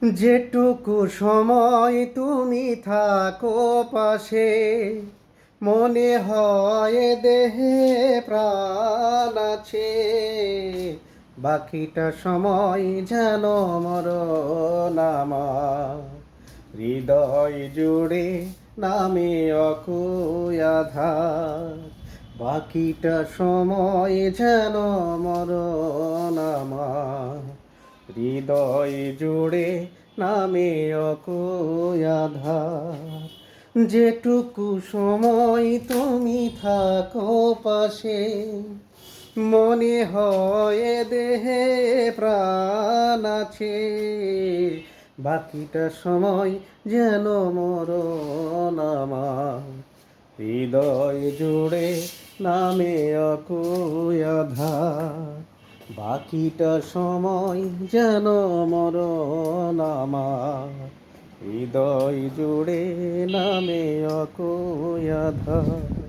যেটুকু সময় তুমি থাকো পাশে, মনে হয় দেহে প্রাণ আছে। বাকিটা সময় যেন মরণ আমার, হৃদয় জুড়ে নামে অকুই আধার। বাকিটা সময় যেন মরণ আমার, হৃদয় জুড়ে নামে অকুই আধার। যেটুকু সময় তুমি থাকো পাশে, মনে হয় দেহে প্রাণ আছে। বাকিটা সময় যেন মরণ আমার, হৃদয় জুড়ে নামে অকুই আধার। বাকিটা সময় যেন মরণ আমার, হৃদয় জুড়ে নামে অকুই আধার।